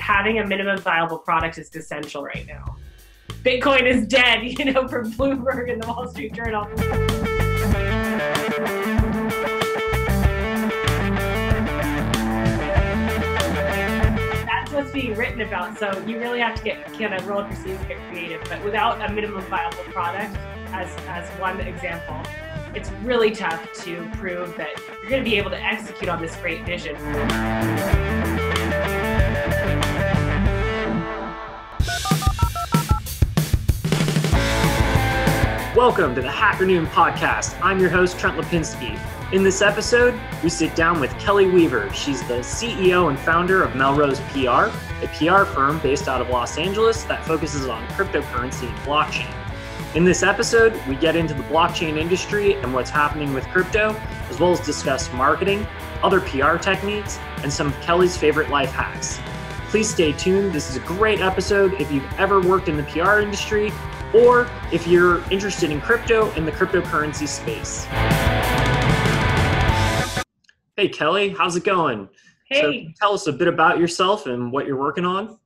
having a minimum viable product is essential right now. Bitcoin is dead, from Bloomberg and the Wall Street Journal. That's what's being written about. So you really have to roll up your sleeves and get creative. But without a minimum viable product, as one example, it's really tough to prove that you're going to be able to execute on this great vision. Welcome to the Hackernoon Podcast. I'm your host, Trent Lipinski. In this episode, we sit down with Kelley Weaver. She's the CEO and founder of Melrose PR, a PR firm based out of Los Angeles that focuses on cryptocurrency and blockchain. In this episode, we get into the blockchain industry and what's happening with crypto, as well as discuss marketing, other PR techniques, and some of Kelley's favorite life hacks. Please stay tuned. This is a great episode if you've ever worked in the PR industry or if you're interested in crypto and the cryptocurrency space. Hey, Kelley, how's it going? Hey. So tell us a bit about yourself and what you're working on.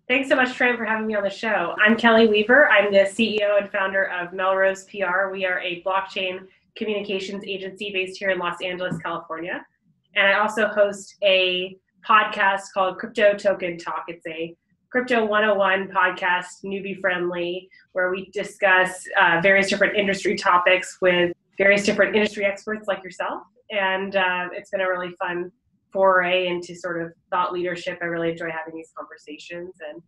Thanks so much, Trent, for having me on the show. I'm Kelley Weaver. I'm the CEO and founder of Melrose PR. We are a blockchain communications agency based here in Los Angeles, California. And I also host a podcast called Crypto Token Talk. It's a Crypto 101 podcast, newbie friendly, where we discuss various different industry topics with various different industry experts like yourself. And it's been a really fun foray into sort of thought leadership. I really enjoy having these conversations, and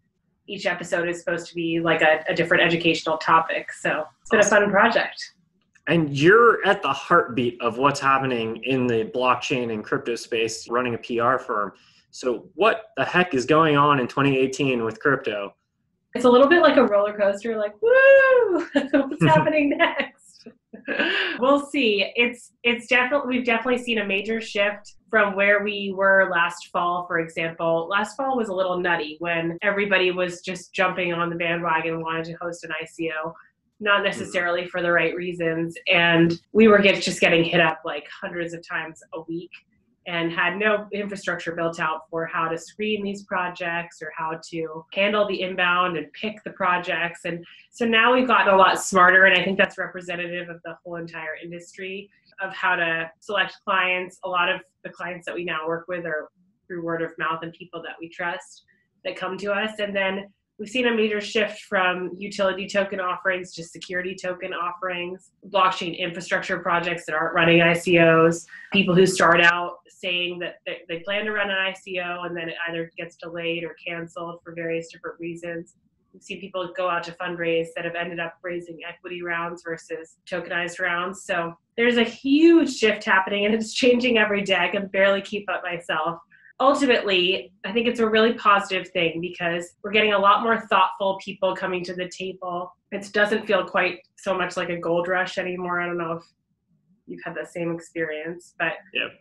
each episode is supposed to be like a different educational topic. So it's been a fun project. And you're at the heartbeat of what's happening in the blockchain and crypto space, running a PR firm. So what the heck is going on in 2018 with crypto? It's a little bit like a roller coaster, like, woo, what's happening next? We'll see. We've definitely seen a major shift from where we were last fall, for example. Last fall was a little nutty when everybody was just jumping on the bandwagon and wanted to host an ICO, not necessarily for the right reasons. And we were just getting hit up like hundreds of times a week, and had no infrastructure built out for how to screen these projects or how to handle the inbound and pick the projects. And so now we've gotten a lot smarter, and I think that's representative of the whole entire industry of how to select clients. A lot of the clients that we now work with are through word of mouth and people that we trust that come to us. And then we've seen a major shift from utility token offerings to security token offerings, blockchain infrastructure projects that aren't running ICOs, people who start out saying that they plan to run an ICO and then it either gets delayed or canceled for various different reasons. We've seen people go out to fundraise that have ended up raising equity rounds versus tokenized rounds. So there's a huge shift happening, and it's changing every day. I can barely keep up myself. Ultimately, I think it's a really positive thing because we're getting a lot more thoughtful people coming to the table. It doesn't feel quite so much like a gold rush anymore. I don't know if you've had the same experience, but Yep.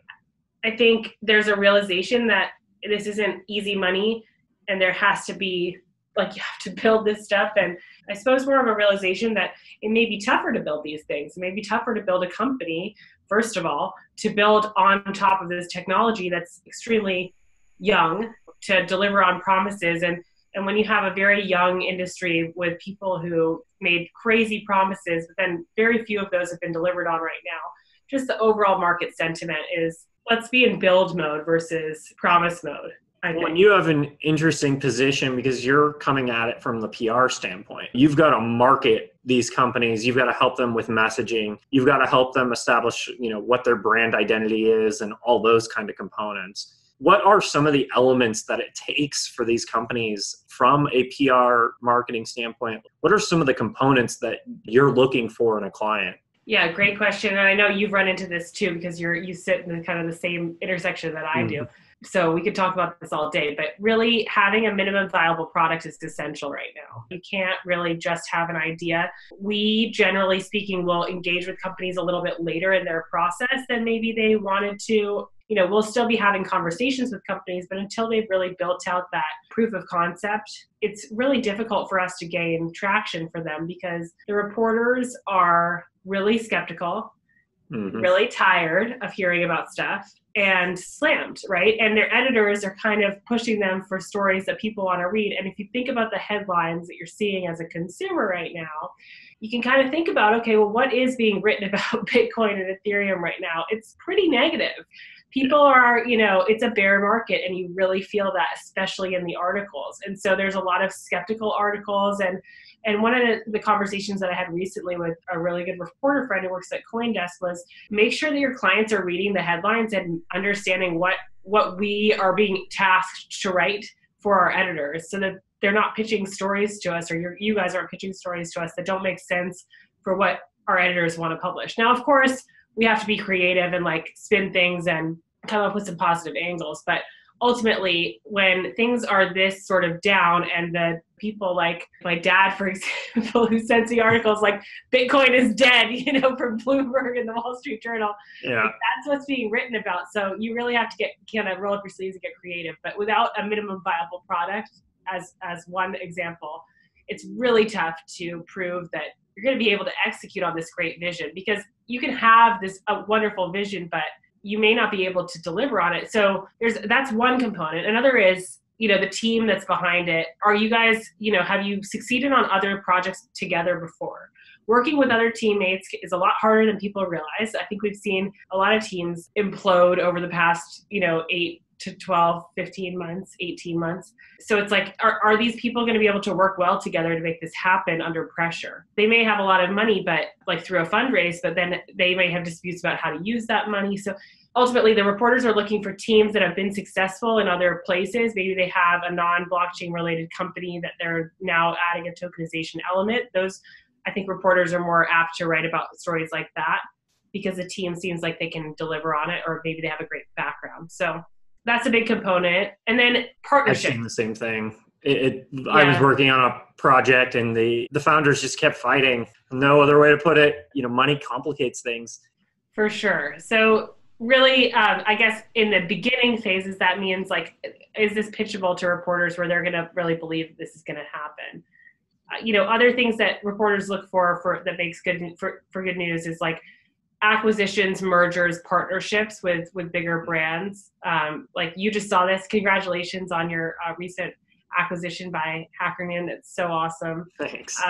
I think there's a realization that this isn't easy money, and there has to be, like, you have to build this stuff. And I suppose more of a realization that it may be tougher to build these things. It may be tougher to build a company, first of all, to build on top of this technology that's extremely young, to deliver on promises. And when you have a very young industry with people who made crazy promises, but then very few of those have been delivered on right now, just the overall market sentiment is, let's be in build mode versus promise mode. Well, you have an interesting position because you're coming at it from the PR standpoint. You've got to market these companies. You've got to help them with messaging. You've got to help them establish, what their brand identity is and all those kind of components. What are some of the elements that it takes for these companies from a PR marketing standpoint? What are some of the components that you're looking for in a client? Yeah, great question. And I know you've run into this too, because you sit in kind of the same intersection that I do. So we could talk about this all day, but really having a minimum viable product is essential right now. You can't really just have an idea. We, generally speaking, will engage with companies a little bit later in their process than maybe they wanted to. We'll still be having conversations with companies, but until they've really built out that proof of concept, it's really difficult for us to gain traction for them because the reporters are really skeptical. really tired of hearing about stuff, and slammed, right? And their editors are kind of pushing them for stories that people want to read. And if you think about the headlines that you're seeing as a consumer right now, you can kind of think about, okay, well, what is being written about Bitcoin and Ethereum right now? It's pretty negative. People are, it's a bear market, and you really feel that, especially in the articles. And so there's a lot of skeptical articles. And one of the conversations that I had recently with a really good reporter friend who works at CoinDesk was, make sure that your clients are reading the headlines and understanding what we are being tasked to write for our editors, so that they're not pitching stories to us, or you guys aren't pitching stories to us that don't make sense for what our editors want to publish. Now, of course, we have to be creative and spin things and come up with some positive angles. But ultimately, when things are this sort of down, and the people like my dad, for example, who sends the articles like Bitcoin is dead, from Bloomberg and the Wall Street Journal, that's what's being written about. So you really have to kind of roll up your sleeves and get creative. But without a minimum viable product, as one example, it's really tough to prove that you're going to be able to execute on this great vision, because you can have a wonderful vision, but you may not be able to deliver on it. So that's one component. Another is, the team that's behind it. Are you guys, have you succeeded on other projects together before? Working with other teammates is a lot harder than people realize. I think we've seen a lot of teams implode over the past, 8 to 12, 15 months, 18 months. So it's like, are these people going to be able to work well together to make this happen under pressure? They may have a lot of money, but through a fundraise, but then they may have disputes about how to use that money. So ultimately, the reporters are looking for teams that have been successful in other places. Maybe they have a non-blockchain related company that they're now adding a tokenization element. Those, I think, reporters are more apt to write about stories like that, because the team seems like they can deliver on it, or maybe they have a great background. So that's a big component. And then partnership. I've seen the same thing. I was working on a project, and the founders just kept fighting. No other way to put it. Money complicates things. For sure. So really, I guess in the beginning phases, that means is this pitchable to reporters where they're going to really believe this is going to happen? Other things that reporters look for that makes good news is acquisitions, mergers, partnerships with bigger brands. You just saw this. Congratulations on your recent acquisition by HackerNoon. It's so awesome. Thanks.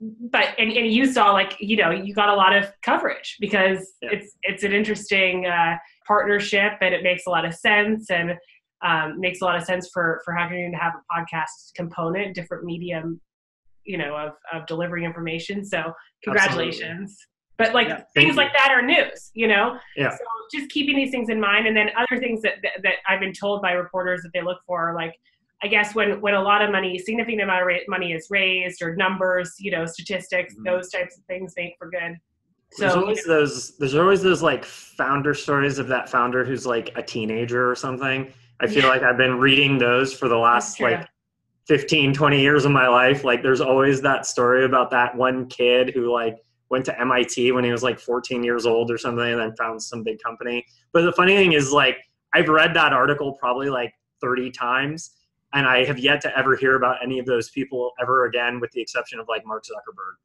But you saw you got a lot of coverage, because it's an interesting partnership, and it makes a lot of sense, and makes a lot of sense for HackerNoon to have a podcast component, different medium, of delivering information. So congratulations. Absolutely. But things like that are news, So just keeping these things in mind. And then other things that I've been told by reporters that they look for, I guess when a lot of money, significant amount of money is raised, or numbers, statistics, those types of things make for good. So there's always those founder stories of that founder who's a teenager or something. I feel like I've been reading those for the last 15, 20 years of my life. There's always that story about that one kid who went to MIT when he was 14 years old or something, and then found some big company. But the funny thing is I've read that article probably 30 times, and I have yet to ever hear about any of those people ever again, with the exception of Mark Zuckerberg.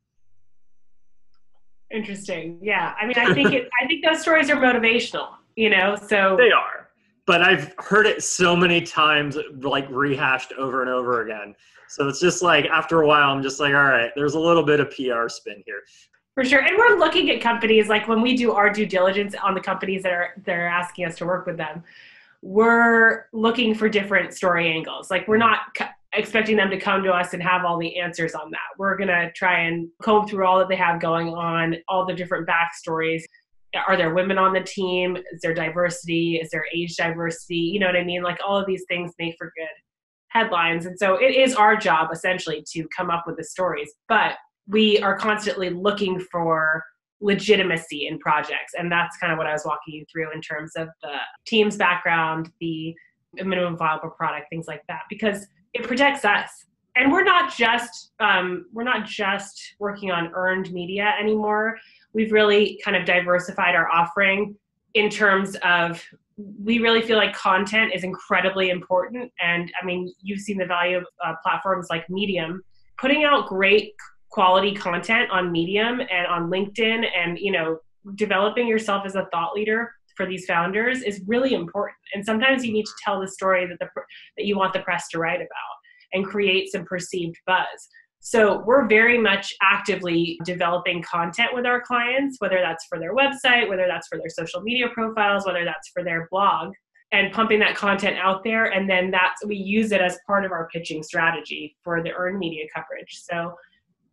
Interesting. Yeah. I mean, I think those stories are motivational, so. They are. But I've heard it so many times, rehashed over and over again. So it's just after a while, I'm just all right, there's a little bit of PR spin here. For sure. And we're looking at companies, when we do our due diligence on the companies that are asking us to work with them, we're looking for different story angles. We're not expecting them to come to us and have all the answers on that. We're going to try and comb through all that they have going on, all the different backstories. Are there women on the team? Is there diversity? Is there age diversity? You know what I mean? All of these things make for good headlines. And so it is our job essentially to come up with the stories, but we are constantly looking for legitimacy in projects. And that's kind of what I was walking you through in terms of the team's background, the minimum viable product, things like that, because it protects us. And we're not just working on earned media anymore. We've really kind of diversified our offering in terms of, we really feel like content is incredibly important. And I mean, you've seen the value of platforms like Medium, putting out great quality content on Medium and on LinkedIn, and developing yourself as a thought leader for these founders is really important. And sometimes you need to tell the story that you want the press to write about and create some perceived buzz. So we're very much actively developing content with our clients, whether that's for their website, whether that's for their social media profiles, whether that's for their blog, and pumping that content out there. And then we use it as part of our pitching strategy for the earned media coverage. So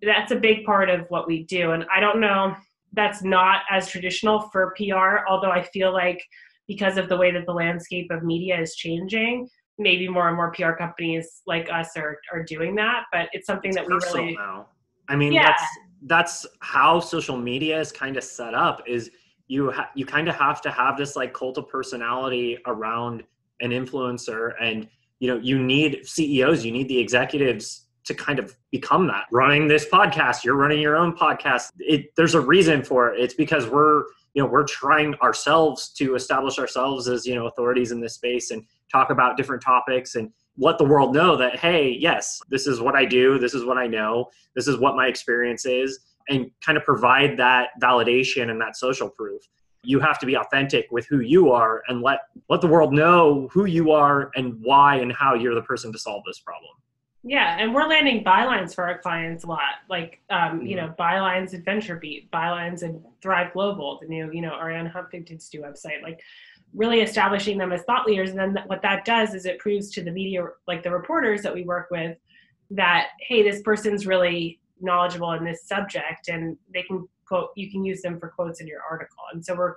that's a big part of what we do. And I don't know, that's not as traditional for PR, although I feel like because of the way that the landscape of media is changing, maybe more and more PR companies like us are doing that, but it's something that we really now. I mean, yeah. that's how social media is kind of set up, is you kind of have to have this like cult of personality around an influencer, and you need CEOs, you need the executives to kind of become that. Running this podcast, you're running your own podcast. There's a reason for it. It's because we're trying ourselves to establish ourselves as authorities in this space and talk about different topics and let the world know that, hey, yes, this is what I do, this is what I know, this is what my experience is, and kind of provide that validation and that social proof. You have to be authentic with who you are and let the world know who you are and why and how you're the person to solve this problem. Yeah, and we're landing bylines for our clients a lot, like, bylines at VentureBeat, bylines at Thrive Global, the new, Ariane Huffington's new website, like really establishing them as thought leaders. And then what that does is it proves to the media, like the reporters that we work with, that, hey, this person's really knowledgeable in this subject, and they can quote, you can use them for quotes in your article. And so we're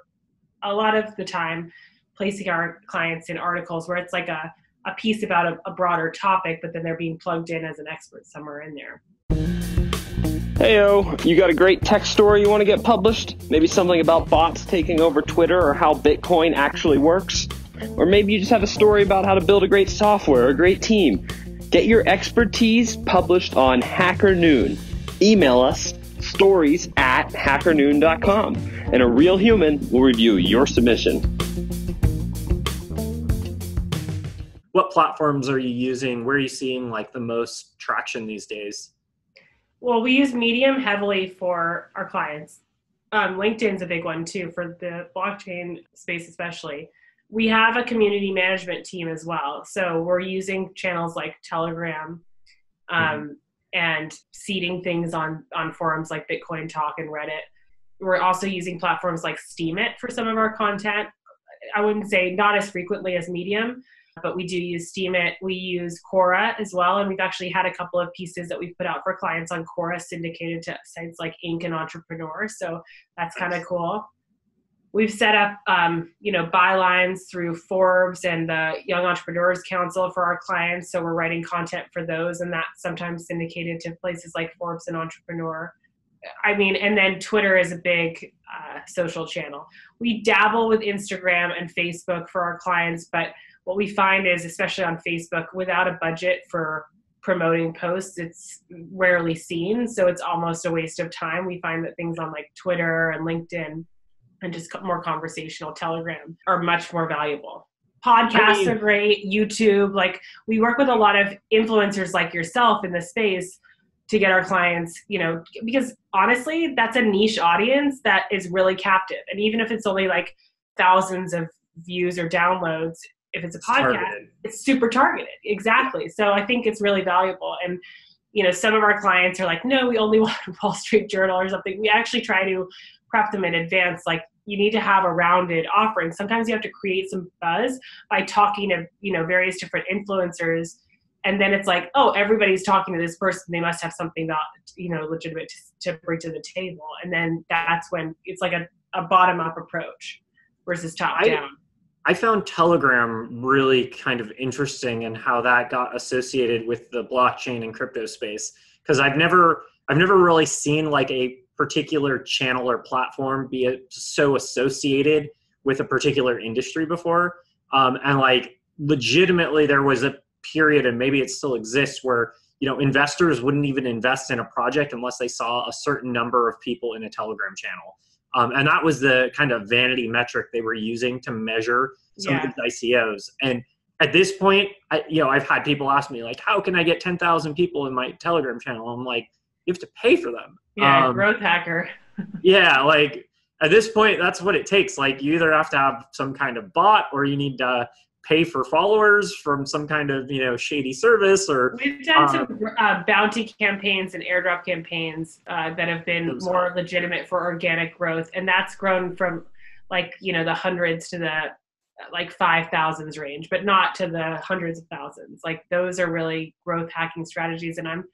a lot of the time placing our clients in articles where it's like a piece about a broader topic, but then they're being plugged in as an expert somewhere in there. Heyo, you got a great tech story you want to get published? Maybe something about bots taking over Twitter or how Bitcoin actually works? Or maybe you just have a story about how to build a great software or a great team. Get your expertise published on Hacker Noon. Email us stories@hackernoon.com, and a real human will review your submission. What platforms are you using? Where are you seeing like the most traction these days? Well, we use Medium heavily for our clients. LinkedIn's a big one too, for the blockchain space especially. We have a community management team as well. So we're using channels like Telegram and seeding things on forums like Bitcoin Talk and Reddit. We're also using platforms like Steemit for some of our content. I wouldn't say not as frequently as Medium, but we do use Steemit. We use Quora as well, and we've actually had a couple of pieces that we've put out for clients on Quora syndicated to sites like Inc. and Entrepreneur, so that's kind of cool. We've set up, bylines through Forbes and the Young Entrepreneurs Council for our clients, so we're writing content for those, and that's sometimes syndicated to places like Forbes and Entrepreneur. I mean, and then Twitter is a big social channel. We dabble with Instagram and Facebook for our clients, but what we find is, especially on Facebook, without a budget for promoting posts, it's rarely seen. So it's almost a waste of time. We find that things on like Twitter and LinkedIn and just more conversational Telegram are much more valuable. Podcasts are great, YouTube. Like, we work with a lot of influencers like yourself in the space to get our clients, because honestly, that's a niche audience that is really captive. And even if it's only like thousands of views or downloads, if it's a podcast, it's super targeted. Exactly. So I think it's really valuable. And, some of our clients are like, no, we only want a Wall Street Journal or something. We actually try to prep them in advance. Like, you need to have a rounded offering. Sometimes you have to create some buzz by talking to, various different influencers. And then it's like, oh, everybody's talking to this person. They must have something that, legitimate to bring to the table. And then that's when it's like a bottom-up approach versus top-down. I found Telegram really kind of interesting in how that got associated with the blockchain and crypto space, because I've never really seen like a particular channel or platform be so associated with a particular industry before. And like legitimately there was a period, and maybe it still exists, where investors wouldn't even invest in a project unless they saw a certain number of people in a Telegram channel. And that was the kind of vanity metric they were using to measure some of these ICOs. And at this point, I've had people ask me, like, how can I get 10,000 people in my Telegram channel? I'm like, you have to pay for them. Yeah, growth hacker. Yeah, like, At this point, that's what it takes. Like, you either have to have some kind of bot, or you need to pay for followers from some kind of, shady service. Or we've done some bounty campaigns and airdrop campaigns that have been more legitimate for organic growth. And that's grown from the hundreds to the 5,000s range, but not to the hundreds of thousands. Like, those are really growth hacking strategies. And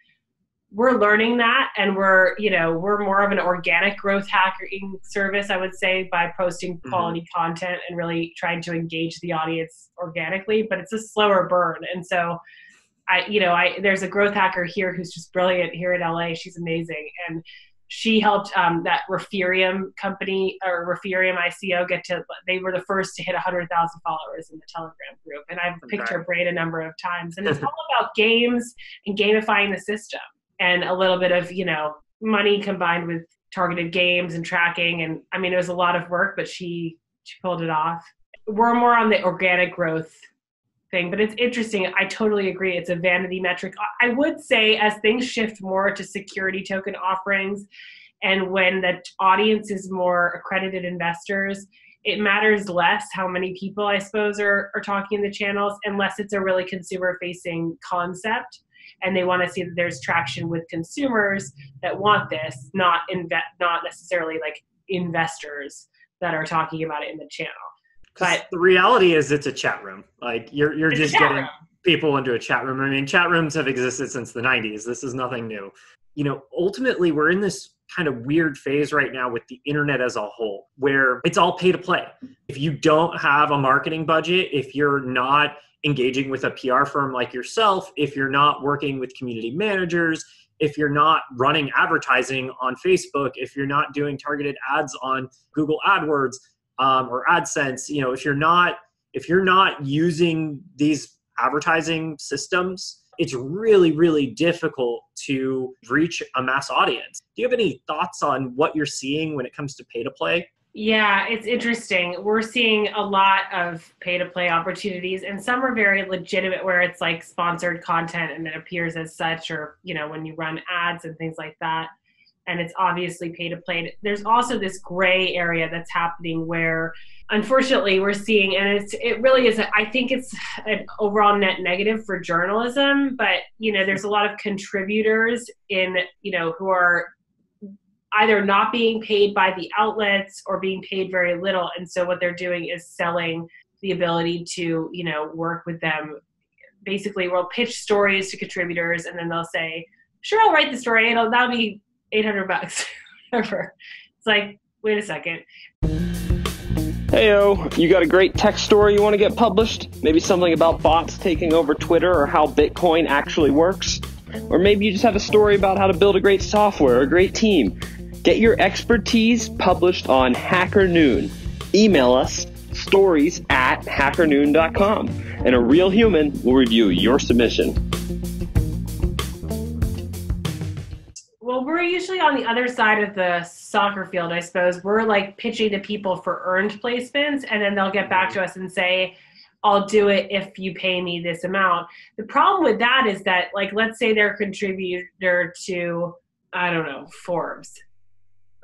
we're learning that, and we're more of an organic growth hacking service, I would say, by posting quality content and really trying to engage the audience organically, but it's a slower burn. And so there's a growth hacker here who's just brilliant here in LA. She's amazing. And she helped that Referium company, or Referium ICO, they were the first to hit 100,000 followers in the Telegram group. And I've picked her brain a number of times. And it's all about games and gamifying the system, and a little bit of, money combined with targeted games and tracking. And I mean, it was a lot of work, but she pulled it off. We're more on the organic growth thing, but it's interesting. I totally agree. It's a vanity metric. I would say, as things shift more to security token offerings, and when the audience is more accredited investors, it matters less how many people, I suppose, are talking in the channels, unless it's a really consumer-facing concept, and they want to see that there's traction with consumers that want this, not necessarily like investors that are talking about it in the channel. But the reality is, it's a chat room. Like, you're just getting people into a chat room. I mean, chat rooms have existed since the 90s. This is nothing new. Ultimately, we're in this kind of weird phase right now with the internet as a whole, where it's all pay to play. If you don't have a marketing budget, if you're not engaging with a PR firm like yourself, if you're not working with community managers, if you're not running advertising on Facebook, if you're not doing targeted ads on Google AdWords, or AdSense, if you're not using these advertising systems, it's really, really difficult to reach a mass audience. Do you have any thoughts on what you're seeing when it comes to pay to play? Yeah, it's interesting. We're seeing a lot of pay to play opportunities, and some are very legitimate, where it's like sponsored content and it appears as such, or, when you run ads and things like that. And it's obviously pay to play. There's also this gray area that's happening where, unfortunately, we're seeing, and it really is, I think it's an overall net negative for journalism, but, there's a lot of contributors who are either not being paid by the outlets or being paid very little. And so what they're doing is selling the ability to, work with them. Basically, we'll pitch stories to contributors, and then they'll say, sure, I'll write the story. That'll be $800, whatever. It's like, wait a second. Heyo, you got a great tech story you want to get published? Maybe something about bots taking over Twitter, or how Bitcoin actually works? Or maybe you just have a story about how to build a great software or a great team. Get your expertise published on Hacker Noon. Email us stories@hackernoon.com, and a real human will review your submission. Well, we're usually on the other side of the soccer field, I suppose. We're like pitching to people for earned placements, and then they'll get back to us and say, I'll do it if you pay me this amount. The problem with that is that, like, let's say they're a contributor to, I don't know, Forbes.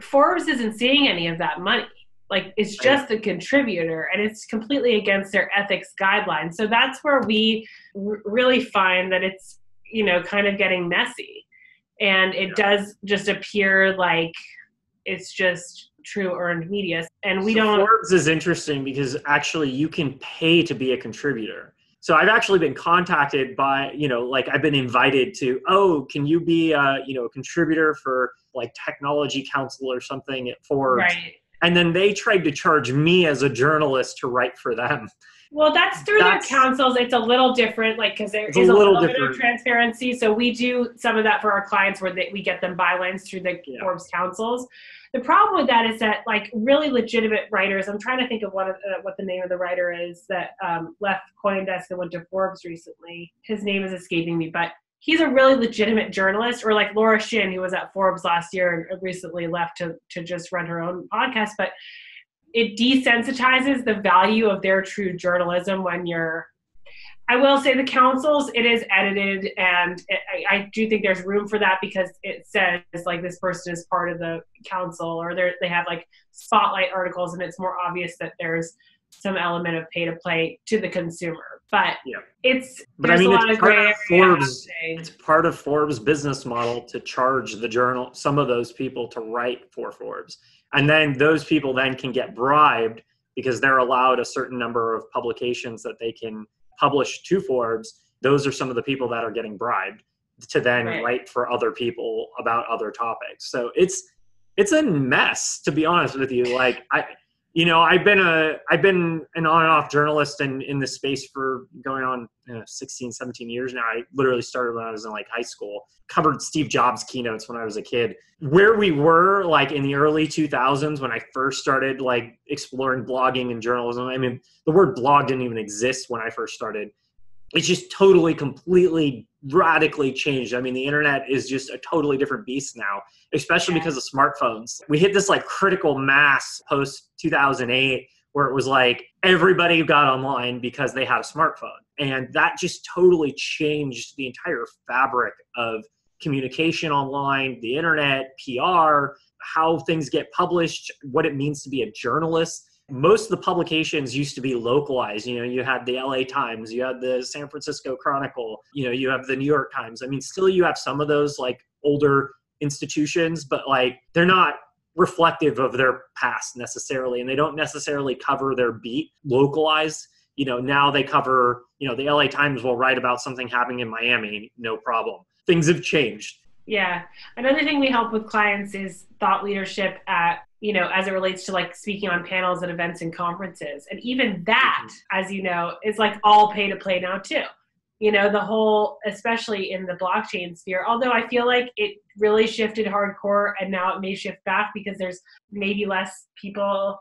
Forbes isn't seeing any of that money. Like, it's just a contributor, and it's completely against their ethics guidelines. So that's where we really find that it's, kind of getting messy. And it does just appear like it's just true earned media. And we don't. Forbes is interesting because actually you can pay to be a contributor. So I've actually been contacted by, I've been invited to, can you be a contributor for like Technology Council or something at Forbes? Right. And then they tried to charge me as a journalist to write for them. Well, that's through their councils. It's a little different, because there is a little bit of transparency. So we do some of that for our clients, where we get them bylines through the Forbes councils. The problem with that is that, really legitimate writers, I'm trying to think of what the name of the writer is that left CoinDesk and went to Forbes recently. His name is escaping me, but he's a really legitimate journalist. Or like Laura Shin, who was at Forbes last year and recently left to just run her own podcast. But it desensitizes the value of their true journalism when I will say the councils, it is edited, and I do think there's room for that because it says like this person is part of the council, or they have like spotlight articles, and it's more obvious that there's some element of pay to play to the consumer. But it's a lot of gray area. It's part of Forbes' business model to charge the journal, some of those people to write for Forbes, and then those people then can get bribed because they're allowed a certain number of publications that they can published to Forbes. Those are some of the people that are getting bribed to then write for other people about other topics. So it's a mess, to be honest with you. Like I've been an on and off journalist in this space for going on 16, 17 years now. I literally started when I was in like high school, covered Steve Jobs keynotes when I was a kid. Where we were like in the early 2000s when I first started like exploring blogging and journalism. I mean, the word blog didn't even exist when I first started. It's just totally, completely, radically changed. I mean, the internet is just a totally different beast now, especially because of smartphones. We hit this like critical mass post 2008 where it was like everybody got online because they had a smartphone. And that just totally changed the entire fabric of communication online, the internet, PR, how things get published, what it means to be a journalist. Most of the publications used to be localized. You had the LA Times, you had the San Francisco Chronicle, you have the New York Times. I mean, still you have some of those like older institutions, but like they're not reflective of their past necessarily, and they don't necessarily cover their beat localized. Now they cover, the LA Times will write about something happening in Miami, no problem. Things have changed. Yeah. Another thing we help with clients is thought leadership at, as it relates to like speaking on panels at events and conferences. And even that, as you know, is like all pay to play now too. The whole, especially in the blockchain sphere, although I feel like it really shifted hardcore and now it may shift back because there's maybe less people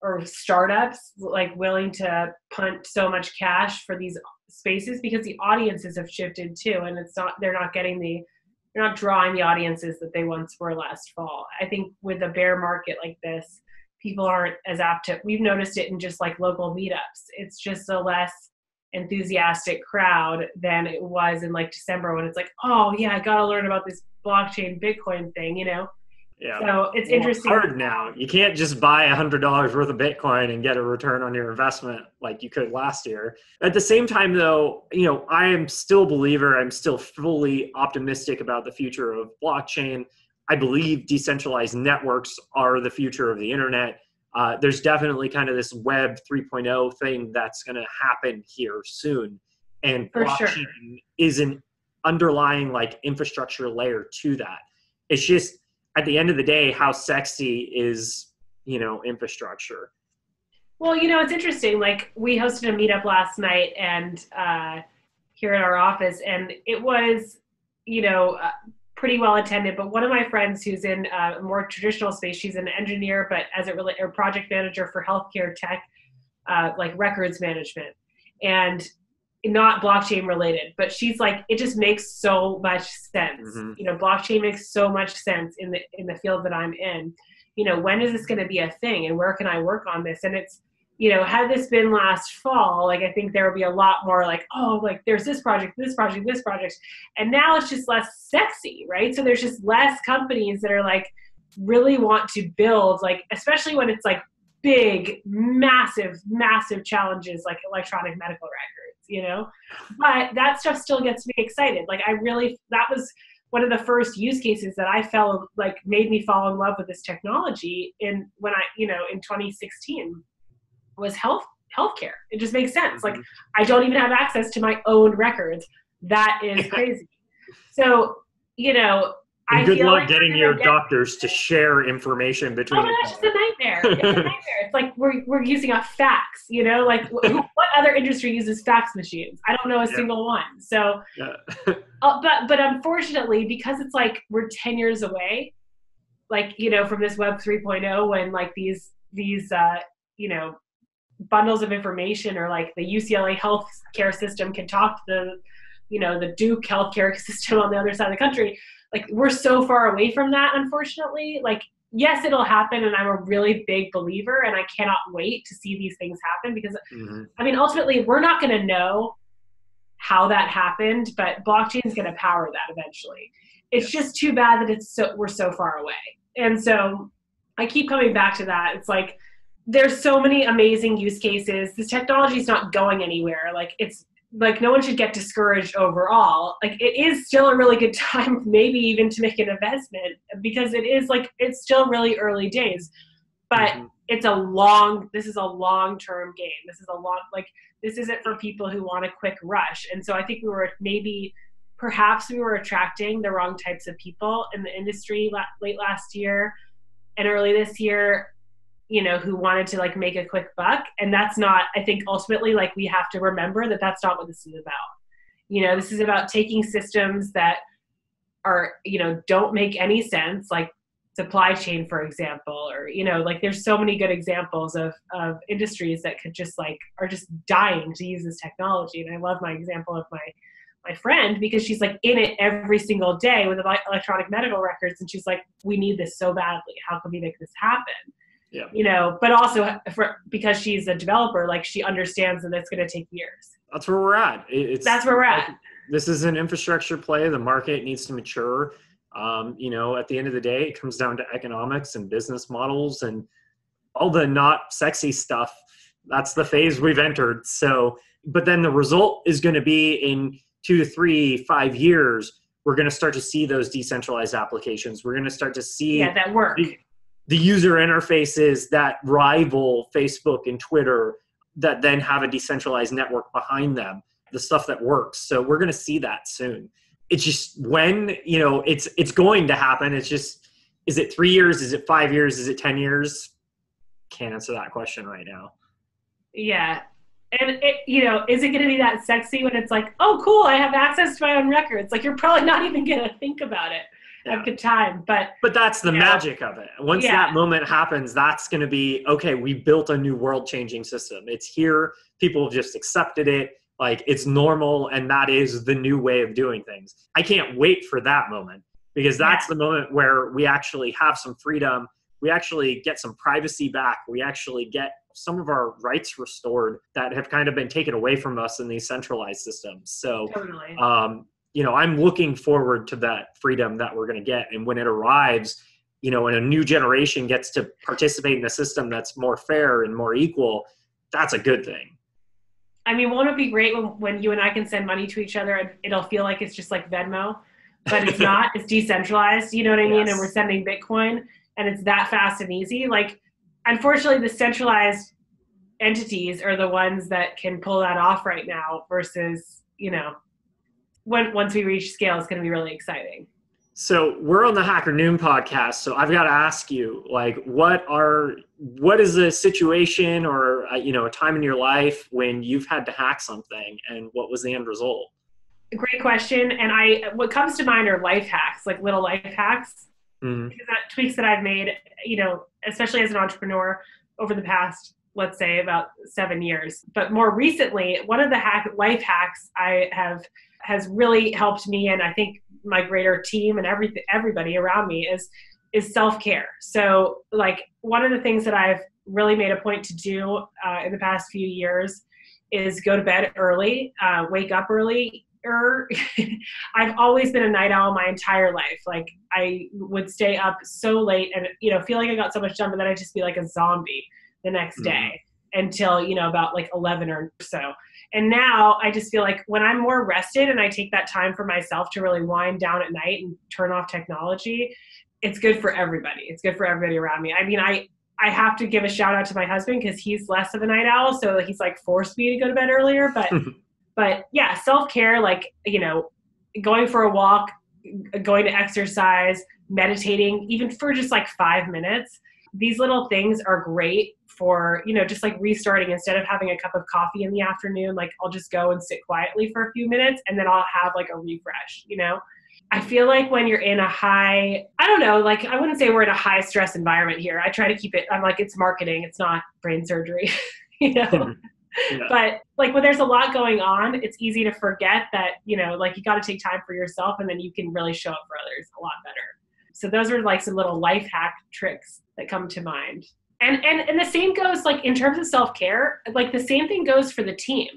or startups like willing to punt so much cash for these spaces because the audiences have shifted too. And they're not drawing the audiences that they once were last fall. I think with a bear market like this, people aren't as apt to, we've noticed it in just like local meetups. It's just a less enthusiastic crowd than it was in like December when it's like, oh yeah, I got to learn about this blockchain Bitcoin thing, Yeah. So it's interesting. It's hard now. You can't just buy $100 worth of Bitcoin and get a return on your investment like you could last year. At the same time though, I am still a believer. I'm still fully optimistic about the future of blockchain. I believe decentralized networks are the future of the internet. There's definitely kind of this Web 3.0 thing that's going to happen here soon. And blockchain is an underlying like infrastructure layer to that. It's just, at the end of the day, how sexy is, infrastructure? Well, it's interesting. Like we hosted a meetup last night and here in our office, and it was, pretty well attended. But one of my friends who's in a more traditional space, she's an engineer, but as it relates, or project manager for healthcare tech, like records management, and not blockchain related, but she's like, it just makes so much sense. Blockchain makes so much sense in the field that I'm in. When is this going to be a thing and where can I work on this? And it's, had this been last fall, like, I think there would be a lot more like, oh, like there's this project. And now it's just less sexy, right? So there's just less companies that are like, really want to build, like, especially when it's like big, massive challenges like electronic medical records, but that stuff still gets me excited. Like that was one of the first use cases that I made me fall in love with this technology in 2016 was healthcare. It just makes sense. Like I don't even have access to my own records. That is crazy. So, and good luck getting your doctors to share information between. Oh my gosh, it's a nightmare. It's like we're using a fax, like what other industry uses fax machines? I don't know a single one. So, but unfortunately, because it's like we're 10 years away, like, from this Web 3.0 when like these bundles of information or like the UCLA healthcare system can talk to the Duke healthcare system on the other side of the country. Like we're so far away from that, unfortunately. Like, yes, it'll happen. And I'm a really big believer and I cannot wait to see these things happen because I mean, ultimately we're not going to know how that happened, but blockchain is going to power that eventually. It's just too bad that we're so far away. And so I keep coming back to that. It's like, there's so many amazing use cases. This technology is not going anywhere. Like, it's like, no one should get discouraged overall. Like, it is still a really good time, maybe even to make an investment, because it is like, it's still really early days, but this is a long-term game. This isn't for people who want a quick rush. And so I think perhaps we were attracting the wrong types of people in the industry late last year and early this year, who wanted to like make a quick buck. And that's not, I think ultimately, like, we have to remember that that's not what this is about. This is about taking systems that are, don't make any sense, like supply chain, for example, or, like, there's so many good examples of industries that could just are just dying to use this technology. And I love my example of my friend, because she's like in it every single day with electronic medical records. And she's like, we need this so badly. How can we make this happen? Yeah. But also because she's a developer, like, she understands that it's going to take years. That's where we're at. That's where we're at. This is an infrastructure play. The market needs to mature. At the end of the day, it comes down to economics and business models and all the not sexy stuff. That's the phase we've entered. So, but then the result is going to be in 2 to 3, 5 years, we're going to start to see those decentralized applications. We're going to start to see that work. The user interfaces that rival Facebook and Twitter, that then have a decentralized network behind them, the stuff that works. So we're going to see that soon. It's just when, it's going to happen. It's just, is it 3 years? Is it 5 years? Is it 10 years? Can't answer that question right now. Yeah. And is it going to be that sexy when it's like, oh, cool, I have access to my own records? Like, you're probably not even going to think about it at the time. But that's the magic of it. Once that moment happens, that's going to be, okay, we built a new world-changing system. It's here. People have just accepted it. Like, it's normal, and that is the new way of doing things. I can't wait for that moment, because that's the moment where we actually have some freedom. We actually get some privacy back. We actually get some of our rights restored that have kind of been taken away from us in these centralized systems. So, totally. I'm looking forward to that freedom that we're going to get. And when it arrives, and a new generation gets to participate in a system that's more fair and more equal, that's a good thing. I mean, won't it be great when you and I can send money to each other and it'll feel like it's just like Venmo, but it's not, it's decentralized, you know what I mean? And we're sending Bitcoin and it's that fast and easy. Like, unfortunately, the centralized entities are the ones that can pull that off right now versus, once we reach scale, it's going to be really exciting. So we're on the Hacker Noon podcast. So I've got to ask you, like, what is the situation or, a time in your life when you've had to hack something, and what was the end result? Great question. And what comes to mind are life hacks, like little life hacks, tweaks that I've made, especially as an entrepreneur over the past, let's say, about 7 years. But more recently, one of the life hacks has really helped me, and I think my greater team and everybody around me, is self-care. So, like, one of the things that I've really made a point to do in the past few years is go to bed early, wake up early. I've always been a night owl my entire life. Like, I would stay up so late and, feel like I got so much done, but then I'd just be like a zombie the next day until, about like 11 or so. And now I just feel like when I'm more rested and I take that time for myself to really wind down at night and turn off technology, it's good for everybody. It's good for everybody around me. I mean, I have to give a shout out to my husband because he's less of a night owl. So he's like forced me to go to bed earlier. But yeah, self-care, like, going for a walk, going to exercise, meditating, even for just like 5 minutes. These little things are great for, just like restarting. Instead of having a cup of coffee in the afternoon, like, I'll just go and sit quietly for a few minutes and then I'll have like a refresh, I feel like when you're in a high, I don't know, like, I wouldn't say we're in a high stress environment here. I try to keep it, I'm like, it's marketing, it's not brain surgery, Yeah. But like, when there's a lot going on, it's easy to forget that, like, you got to take time for yourself and then you can really show up for others a lot better. So those are like some little life hack tricks that come to mind. And the same goes like in terms of self-care, like the same thing goes for the team.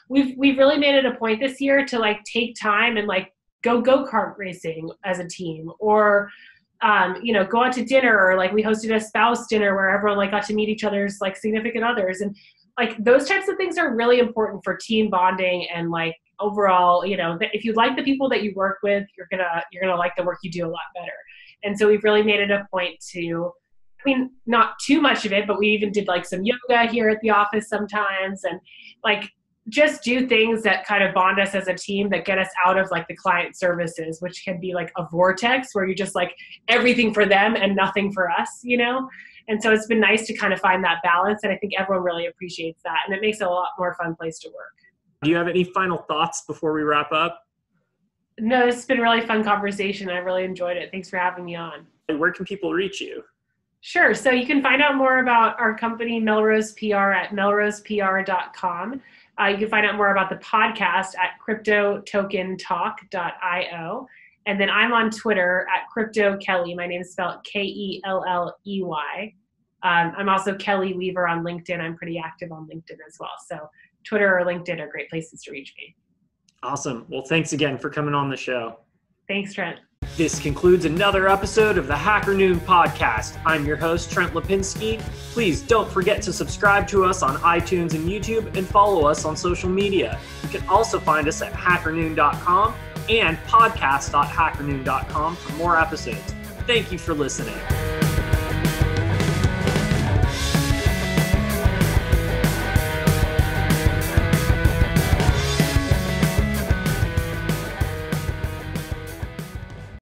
We've really made it a point this year to like take time and like go-kart racing as a team, or go out to dinner, or like we hosted a spouse dinner where everyone like got to meet each other's like significant others. And like those types of things are really important for team bonding and like overall, if you like the people that you work with, you're gonna like the work you do a lot better. And so we've really made it a point to, not too much of it, but we even did like some yoga here at the office sometimes, and like just do things that kind of bond us as a team, that get us out of like the client services, which can be like a vortex where you're just like everything for them and nothing for us, And so it's been nice to kind of find that balance. And I think everyone really appreciates that. And it makes it a lot more fun place to work. Do you have any final thoughts before we wrap up? No, this has been a really fun conversation. I really enjoyed it. Thanks for having me on. Where can people reach you? Sure. So you can find out more about our company, Melrose PR, at melrosepr.com. You can find out more about the podcast at cryptotokentalk.io. And then I'm on Twitter at CryptoKelley. My name is spelled Kelley. I'm also Kelley Weaver on LinkedIn. I'm pretty active on LinkedIn as well. So Twitter or LinkedIn are great places to reach me. Awesome. Well, thanks again for coming on the show. Thanks, Trent. This concludes another episode of the Hacker Noon podcast. I'm your host, Trent Lipinski. Please don't forget to subscribe to us on iTunes and YouTube, and follow us on social media. You can also find us at hackernoon.com and podcast.hackernoon.com for more episodes. Thank you for listening.